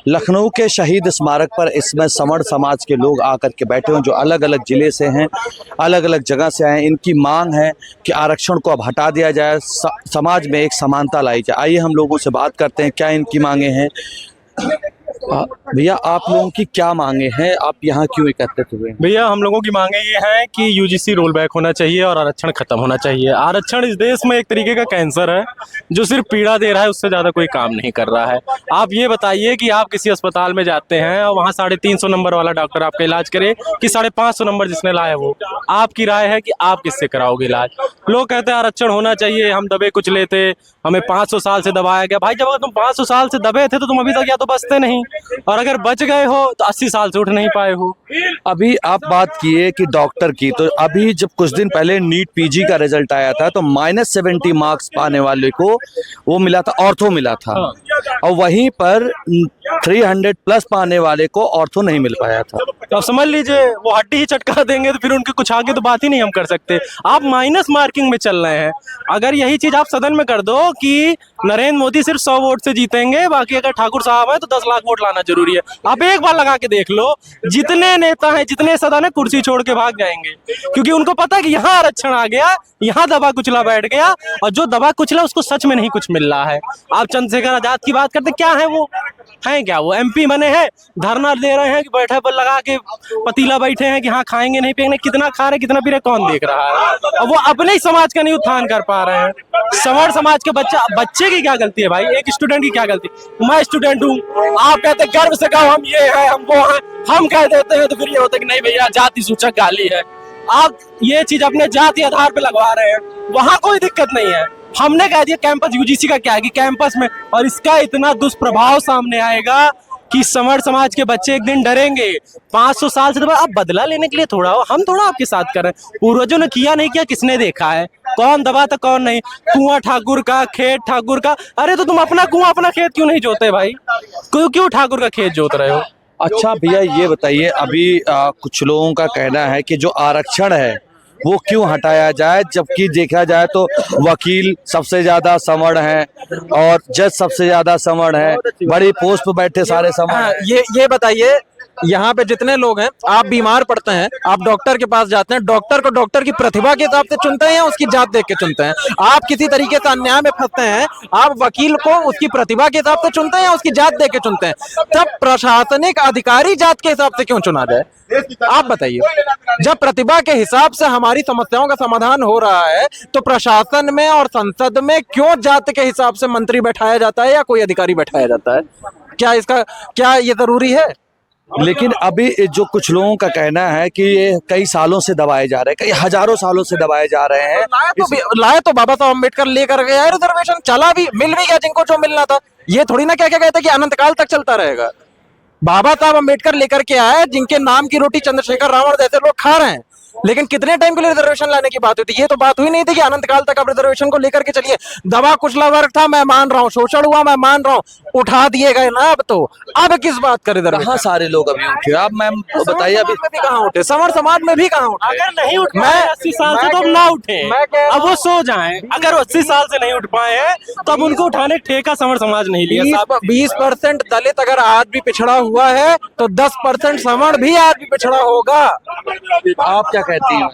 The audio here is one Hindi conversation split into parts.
लखनऊ के शहीद स्मारक पर इसमें समण समाज के लोग आकर के बैठे हैं, जो अलग अलग ज़िले से हैं, अलग अलग जगह से आए हैं। इनकी मांग है कि आरक्षण को अब हटा दिया जाए, समाज में एक समानता लाई जाए। आइए हम लोगों से बात करते हैं क्या इनकी मांगे हैं। भैया, आप लोगों की क्या मांगे हैं? आप यहाँ क्यों एकत्रित हुए? भैया, हम लोगों की मांगे ये हैं कि यूजीसी रोल बैक होना चाहिए और आरक्षण खत्म होना चाहिए। आरक्षण इस देश में एक तरीके का कैंसर है जो सिर्फ पीड़ा दे रहा है, उससे ज्यादा कोई काम नहीं कर रहा है। आप ये बताइए कि आप किसी अस्पताल में जाते हैं और वहाँ 350 नंबर वाला डॉक्टर आपका इलाज करे कि 550 नंबर जिसने लाया वो। आपकी राय है कि आप किससे कराओगे इलाज? लोग कहते हैं आरक्षण होना चाहिए, हम दबे कुछ लेते, हमें 500 साल से दबाया गया। भाई, जब अगर तुम 500 साल से दबे थे तो तुम अभी तक या तो बचते नहीं, और अगर बच गए हो तो 80 साल से उठ नहीं पाए हो। अभी आप बात किए कि डॉक्टर की, तो अभी जब कुछ दिन पहले नीट पीजी का रिजल्ट आया था तो -70 मार्क्स पाने वाले को वो मिला था, ऑर्थो मिला था। और वहीं पर 300+ पाने वाले को ऑर्थो नहीं मिल पाया था। तो आप समझ लीजिए वो हड्डी ही चटका देंगे तो फिर उनके कुछ आगे तो बात ही नहीं हम कर सकते। आप माइनस मार्किंग में चल रहे हैं। अगर यही चीज आप सदन में कर दो कि नरेंद्र मोदी सिर्फ 100 वोट से जीतेंगे, बाकी अगर ठाकुर साहब है तो 10 लाख वोट लाना जरूरी है। आप एक बार लगा के देख लो, जितने नेता हैं, जितने सदन है, कुर्सी छोड़ के भाग जाएंगे, क्योंकि उनको पता है कि यहाँ आरक्षण आ गया, यहाँ दबा कुचला बैठ गया, और जो दबा कुचला उसको सच में नहीं कुछ मिल रहा है। आप चंद्रशेखर आजाद की बात करते, क्या है वो? हैं क्या वो? MP बने हैं, धरना दे रहे हैं कि बैठे पर लगा के पतीला बैठे हैं कि हाँ खाएंगे नहीं पिएंगे। कितना खा रहे कितना पी रहे कौन देख रहा है? और वो अपने ही समाज का नहीं उत्थान कर पा रहे हैं। समर समाज के बच्चे की क्या गलती है भाई? एक स्टूडेंट की क्या गलती? मैं स्टूडेंट हूँ, आप कहते गर्व से कहो हम ये हैं हम वो हैं, हम कह देते हैं तो फिर ये होता कि नहीं भैया जाति सूचक गाली है। आप ये चीज अपने जाति आधार पे लगवा रहे हैं, वहां कोई दिक्कत नहीं है। हमने कह दिया कैंपस यूजीसी का क्या है कि कैंपस में, और इसका इतना दुष्प्रभाव सामने आएगा कि समर समाज के बच्चे एक दिन डरेंगे। 500 साल से आप बदला लेने के लिए थोड़ा हो, हम थोड़ा आपके साथ कर रहे हैं। पूर्वजों ने किया नहीं किया किसने देखा है? कौन दबा था कौन नहीं? कुआं ठाकुर का, खेत ठाकुर का। अरे तो तुम अपना कुआं अपना खेत क्यों नहीं जोते भाई? क्यों ठाकुर का खेत जोत रहे हो? अच्छा भैया, ये बताइए, अभी कुछ लोगों का कहना है कि जो आरक्षण है वो क्यों हटाया जाए, जबकि देखा जाए तो वकील सबसे ज्यादा समण हैं और जज सबसे ज्यादा समण हैं, बड़ी पोस्ट पे बैठे सारे समण हैं। ये बताइए, यहाँ पे जितने लोग हैं, आप बीमार पड़ते हैं, आप डॉक्टर के पास जाते हैं, डॉक्टर को डॉक्टर की प्रतिभा के हिसाब से चुनते हैं या उसकी जात देख के चुनते हैं? आप किसी तरीके से अन्याय में फंसते हैं, आप वकील को उसकी प्रतिभा के हिसाब से चुनते हैं या उसकी जात देख के चुनते हैं? तब प्रशासनिक अधिकारी जात के हिसाब से क्यों चुना जाए? आप बताइए। जब प्रतिभा के हिसाब से हमारी समस्याओं का समाधान हो रहा है तो प्रशासन में और संसद में क्यों जात के हिसाब से मंत्री बैठाया जाता है या कोई अधिकारी बैठाया जाता है? क्या ये जरूरी है? लेकिन अभी जो कुछ लोगों का कहना है कि ये कई सालों से दबाए जा रहे हैं, कई हजारों सालों से दबाए जा रहे हैं। लाए तो बाबा साहब अम्बेडकर लेकर गया है रिजर्वेशन, चला भी, मिल भी गया जिनको जो मिलना था। ये थोड़ी ना क्या क्या कहते कि अनंत काल तक चलता रहेगा। बाबा साहब अम्बेडकर लेकर के आए, जिनके नाम की रोटी चंद्रशेखर रावण जैसे लोग खा रहे हैं, लेकिन कितने टाइम के लिए रिजर्वेशन लाने की बात हुई थी? ये तो बात हुई नहीं थी कि अनंत काल तक आप रिजर्वेशन को लेकर के चलिए। दबा कुचला वर्ग था, मैं मान रहा हूँ, शोषण हुआ, मैं मान रहा हूँ, उठा दिए गए ना। अब किस बात का रिजर्वेशन? कहाँ सारे लोग अभी उठे? आप मैम बताइए, अभी भी कहाँ उठे? समर समाज में भी कहाँ उठे? अगर नहीं उठ पाए 80 साल से तो अब ना उठे, अब वो सो जाएं। अगर 80 साल से नहीं उठ पाए हैं तो अब उनको उठाने ठेका समर समाज नहीं लिया। 20% दलित अगर आज भी पिछड़ा हुआ है तो 10% समर भी आज भी पिछड़ा होगा। आप क्या कहती हैं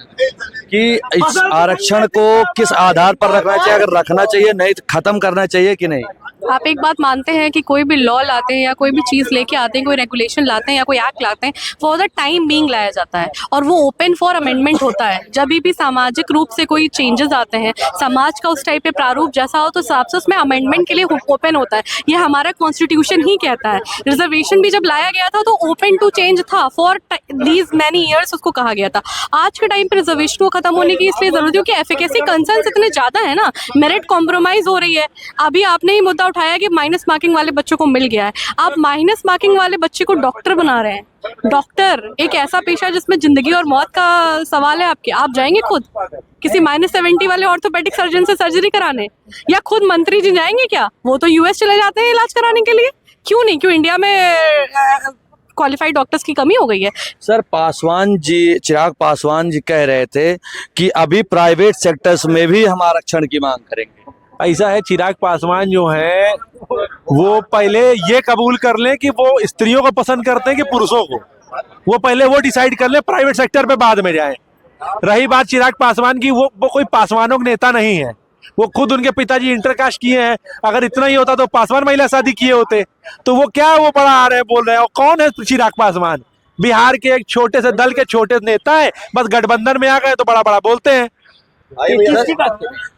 कि इस आरक्षण को किस आधार पर रखना चाहिए? अगर रखना चाहिए, नहीं तो खत्म करना चाहिए कि नहीं? आप एक बात मानते हैं कि कोई भी लॉ लाते हैं या कोई भी चीज़ लेके आते हैं, कोई रेगुलेशन लाते हैं या कोई एक्ट लाते हैं, फॉर द टाइम बीइंग लाया जाता है और वो ओपन फॉर अमेंडमेंट होता है। जब भी सामाजिक रूप से कोई चेंजेस आते हैं, समाज का उस टाइप पे प्रारूप जैसा हो तो हिसाब से उसमें अमेंडमेंट के लिए ओपन होता है। ये हमारा कॉन्स्टिट्यूशन ही कहता है। रिजर्वेशन भी जब लाया गया था तो ओपन टू चेंज था, फॉर दीज मैनी ईयर्स उसको कहा गया था। आज के टाइम पर रिजर्वेशन को खत्म होने की इसलिए जरूरत है कि एफिकेसी कंसर्न्स इतने ज्यादा है ना, मेरिट कॉम्प्रोमाइज हो रही है। अभी आपने ही मुद्दा उठाया कि माइनस मार्किंग वाले बच्चों को मिल गया है, आप माइनस मार्किंग वाले बच्चे को डॉक्टर बना रहे हैं। डॉक्टर एक ऐसा पेशा जिसमें जिंदगी और मौत का सवाल है आपके। आप जाएंगे खुद किसी -70 वाले ऑर्थोपेडिक सर्जन से सर्जरी कराने, या खुद मंत्री जी जाएंगे क्या? वो तो US चले जाते हैं इलाज कराने के लिए। क्यों नहीं? क्यों इंडिया में क्वालिफाइड डॉक्टर्स की कमी हो गई है? सर, पासवान जी, चिराग पासवान जी कह रहे थे कि अभी प्राइवेट सेक्टर्स में भी हम आरक्षण की मांग करेंगे। ऐसा है, चिराग पासवान जो है वो पहले ये कबूल कर लें कि वो स्त्रियों को पसंद करते हैं कि पुरुषों को, वो पहले वो डिसाइड कर लें, प्राइवेट सेक्टर पे बाद में जाएं। रही बात चिराग पासवान की, वो कोई पासवानों का नेता नहीं है, वो खुद उनके पिताजी इंटरकास्ट किए हैं। अगर इतना ही होता तो पासवान महिला शादी किए होते, तो वो क्या वो बड़ा आ रहे हैं बोल रहे हैं। और कौन है चिराग पासवान? बिहार के एक छोटे से दल के छोटे नेता है, बस गठबंधन में आ गए तो बड़ा बड़ा बोलते हैं।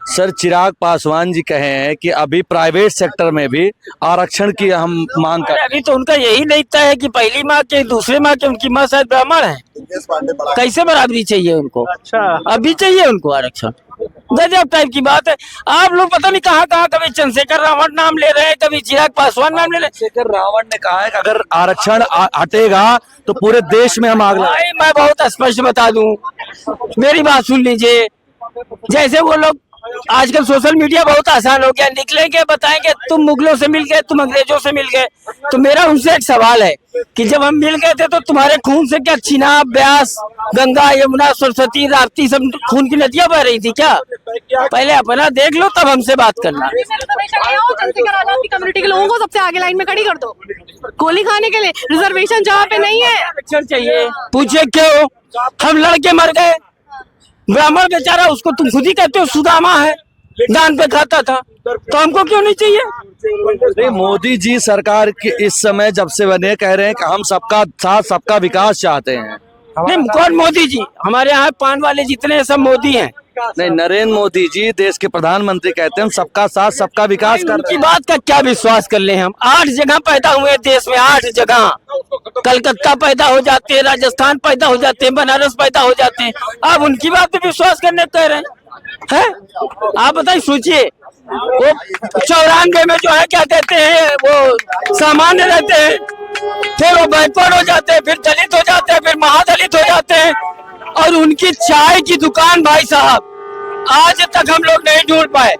सर, चिराग पासवान जी कहे हैं कि अभी प्राइवेट सेक्टर में भी आरक्षण की हम मांग कर। अभी तो उनका यही नहीं तय है कि पहली माँ के दूसरे माँ के, उनकी माँ शायद ब्राह्मण है, कैसे बराबरी चाहिए उनको? अच्छा, अभी चाहिए उनको आरक्षण? गजब टाइप की बात है। आप लोग पता नहीं कहाँ कहाँ कभी चंद्रशेखर रावण नाम ले रहे हैं, कभी चिराग पासवान नाम ले रहे हैं। चंद्रशेखर रावण ने कहा है कि अगर आरक्षण हटेगा तो पूरे देश में हम आग लगाएंगे। भाई मैं बहुत स्पष्ट बता दूं, मेरी बात सुन लीजिए। जैसे वो लोग आजकल सोशल मीडिया बहुत आसान हो गया, निकलेंगे बताएंगे तुम मुगलों से मिल गए, तुम अंग्रेजों से मिल गए। तो मेरा उनसे एक सवाल है कि जब हम मिल गए थे तो तुम्हारे खून से क्या चिनाब, ब्यास, गंगा, यमुना, सरस्वती, राप्ती सब खून की नदियां बह रही थी क्या? पहले अपना देख लो तब हमसे बात करना। चंद्रशेखर आजाद की कम्युनिटी के लोगों को सबसे आगे लाइन में खड़ी कर दो, गोली खाने के लिए। रिजर्वेशन जहाँ पे नहीं है, आरक्षण चाहिए। पूछे क्यों? हम लड़के मर गए। ब्राह्मण बेचारा, उसको तुम खुद ही कहते हो सुदामा है, दान पे खाता था, तो हमको क्यों नहीं चाहिए? नहीं, मोदी जी सरकार के इस समय जब से बने कह रहे हैं कि हम सबका साथ सबका विकास चाहते हैं। नहीं, कौन मोदी जी? हमारे यहाँ पान वाले जितने सब मोदी हैं। नहीं, नरेंद्र मोदी जी देश के प्रधानमंत्री कहते हैं हम सबका साथ सबका विकास करते उनकी हैं। बात का क्या विश्वास कर ले हम? 8 जगह पैदा हुए देश में, 8 जगह। कलकत्ता पैदा हो जाते हैं, राजस्थान पैदा हो जाते हैं, बनारस पैदा हो जाते हैं। आप उनकी बात पे विश्वास करने कह रहे हैं? आप बताइए, सोचिए। वो 94 में जो है क्या कहते हैं, वो सामान्य रहते हैं, फिर वो बैकवर्ड हो जाते हैं, फिर दलित हो जाते हैं, फिर महादलित हो जाते हैं। और उनकी चाय की दुकान भाई साहब आज तक हम लोग नहीं ढूंढ पाए।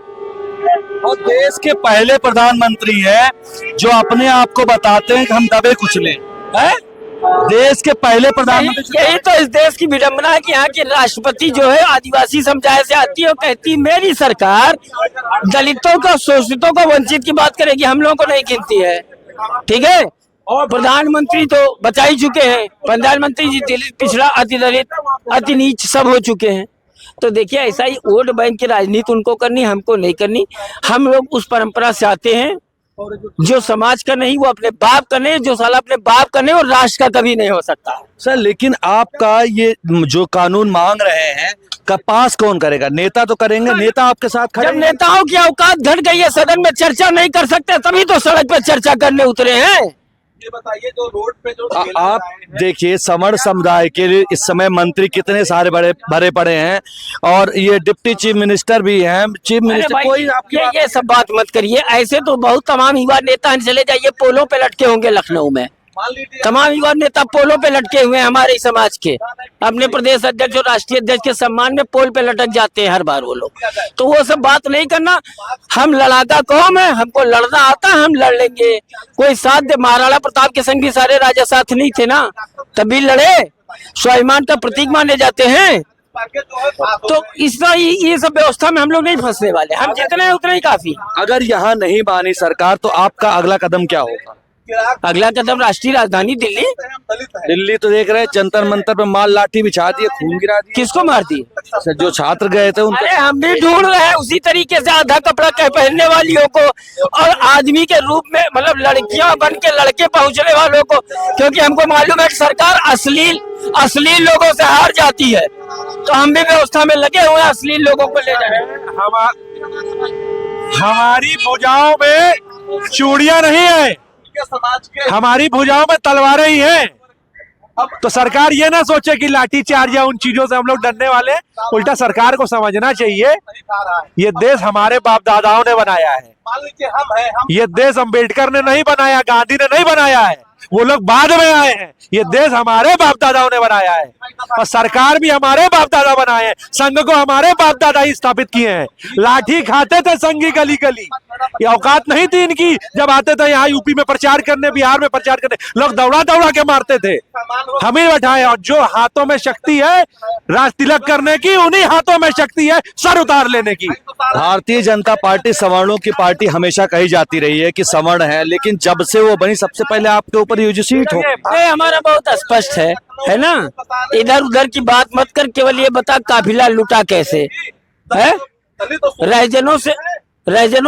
और देश के पहले प्रधानमंत्री हैं जो अपने आप को बताते हैं कि हम दबे कुचले हैं। देश के पहले प्रधानमंत्री। यही तो इस देश की विडंबना है कि यहाँ की राष्ट्रपति जो है आदिवासी समुदाय से आती है और कहती है मेरी सरकार दलितों का, शोषितों को, वंचित की बात करेगी, हम लोगों को नहीं गिनती है। ठीक है, और प्रधानमंत्री तो बचा ही चुके हैं। प्रधानमंत्री जी दलित, पिछड़ा, अति दलित, अति नीच सब हो चुके हैं। तो देखिए, ऐसा ही वोट बैंक की राजनीति उनको करनी, हमको नहीं करनी। हम लोग उस परंपरा से आते हैं जो समाज का नहीं, वो अपने बाप का नहीं, जो साला अपने बाप का नहीं और राष्ट्र का कभी नहीं हो सकता। सर, लेकिन आपका ये जो कानून मांग रहे हैं का पास कौन करेगा? नेता तो करेंगे, नेता आपके साथ खड़े जब नेताओं की औकात घट गई है, सदन में चर्चा नहीं कर सकते, तभी तो सड़क पर चर्चा करने उतरे हैं। ये बताइए, जो रोड पे जो आप देखिए, समण समुदाय के लिए इस समय मंत्री कितने सारे बड़े भरे पड़े हैं, और ये डिप्टी चीफ मिनिस्टर भी हैं। चीफ मिनिस्टर कोई आपकी ये सब बात मत करिए। ऐसे तो बहुत तमाम युवा नेता हैं, चले जाइए पोलों पे लटके होंगे लखनऊ में। तमाम युवा नेता पोलों पे लटके हुए हैं हमारे समाज के। अपने प्रदेश अध्यक्ष और राष्ट्रीय अध्यक्ष के सम्मान में पोल पे लटक जाते हैं हर बार वो लोग। तो वो सब बात नहीं करना। हम लड़ाका कौम है, हमको लड़ना आता है, हम लड़ लेंगे। कोई साथ दे। महाराणा प्रताप के संग भी सारे राजा साथ नहीं थे ना, तभी लड़े। स्वाभिमान का प्रतीक माने जाते हैं। तो इस तरह ये सब व्यवस्था में हम लोग नहीं फंसने वाले। हम जितने हैं उतने ही काफी। अगर यहाँ नहीं मानी सरकार तो आपका अगला कदम क्या होगा? अगला कदम राष्ट्रीय राजधानी दिल्ली। दिल्ली तो देख रहे हैं, जंतर मंतर पे माल लाठी बिछा दिए, खून गिरा दिए। किसको मार दी? जो छात्र गए थे उनको। अरे हम भी ढूंढ रहे हैं उसी तरीके से आधा कपड़ा पहनने वालियों को, और आदमी के रूप में, मतलब लड़कियां बन के लड़के पहुंचने वालों को, क्योंकि हमको मालूम है कि सरकार अश्लील लोगों से हार जाती है। तो हम भी व्यवस्था में लगे हुए हैं अश्लील लोगों को ले जाए। हमारी भुजाओं में चूड़ियां नहीं है, हमारी भुजाओं में तलवारें ही हैं। तो सरकार ये ना सोचे कि लाठी चार्ज या उन चीजों से हम लोग डरने वाले। उल्टा सरकार को समझना चाहिए, ये देश हमारे बाप दादाओं ने बनाया है। ये देश अंबेडकर ने नहीं बनाया, गांधी ने नहीं बनाया है, वो लोग बाद में आए हैं। ये देश हमारे बाप दादाओं ने बनाया है, और सरकार भी हमारे बाप दादा बनाए हैं। संघ को हमारे बाप दादा ही स्थापित किए हैं। लाठी खाते थे संघी गली गली, ये औकात नहीं थी इनकी। जब आते थे यहाँ यूपी में प्रचार करने, बिहार में प्रचार करने, लोग दौड़ा दौड़ा के मारते थे, हम ही बैठाए। और जो हाथों में शक्ति है राज तिलक करने की, उन्हीं हाथों में शक्ति है सर उतार लेने की। भारतीय जनता पार्टी सवर्णों की पार्टी हमेशा कही जाती रही है कि सवर्ण है, लेकिन जब से वो बनी सबसे पहले आपके ऊपर यूजीसी हिट हो। ये हमारा बहुत स्पष्ट है ना। इधर उधर की बात मत कर, केवल ये बता काफिला लूटा कैसे है। रैजनों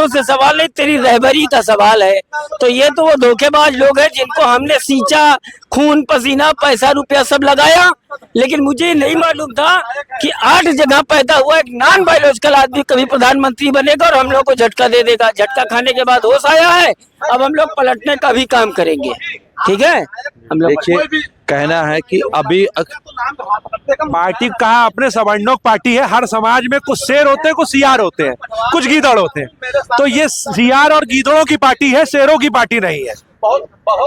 से सवाल नहीं, तेरी रहबरी का सवाल है। तो ये तो वो धोखेबाज लोग हैं जिनको हमने सींचा, खून पसीना पैसा रुपया सब लगाया, लेकिन मुझे नहीं मालूम था कि 8 जगह पैदा हुआ एक नॉन बायोलॉजिकल आदमी कभी प्रधानमंत्री बनेगा और हम लोग को झटका दे देगा। झटका खाने के बाद होश आया है, अब हम लोग पलटने का भी काम करेंगे। ठीक है, हम लोग देखिए कहना है कि अभी पार्टी कहा अपने सवर्णों की पार्टी है। हर समाज में कुछ शेर होते हैं, कुछ सियार होते हैं, कुछ गीदड़ होते हैं। तो ये सियार और गीदड़ों की पार्टी है, शेरों की पार्टी नहीं है।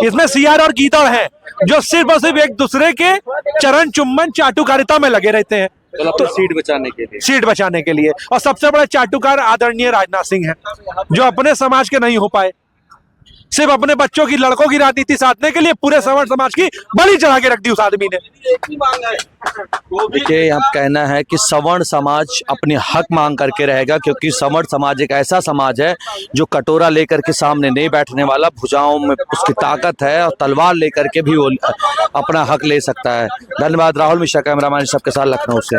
इसमें सियार और गीदड़ हैं जो सिर्फ और सिर्फ एक दूसरे के चरण चुम्बन चाटुकारिता में लगे रहते हैं, तो सीट बचाने के लिए। और सबसे बड़ा चाटुकार आदरणीय राजनाथ सिंह है, जो अपने समाज के नहीं हो पाए, सिर्फ अपने बच्चों की, लड़कों की राजनीति साधने के लिए पूरे सवर्ण समाज की बलि चढ़ा के रख दी उस आदमी ने। देखिए यहाँ कहना है कि सवर्ण समाज अपने हक मांग करके रहेगा, क्योंकि सवर्ण समाज एक ऐसा समाज है जो कटोरा लेकर के सामने नहीं बैठने वाला, भुजाओं में उसकी ताकत है और तलवार लेकर के भी वो अपना हक ले सकता है। धन्यवाद। राहुल मिश्रा, कैमरामैन सबके साथ, लखनऊ से।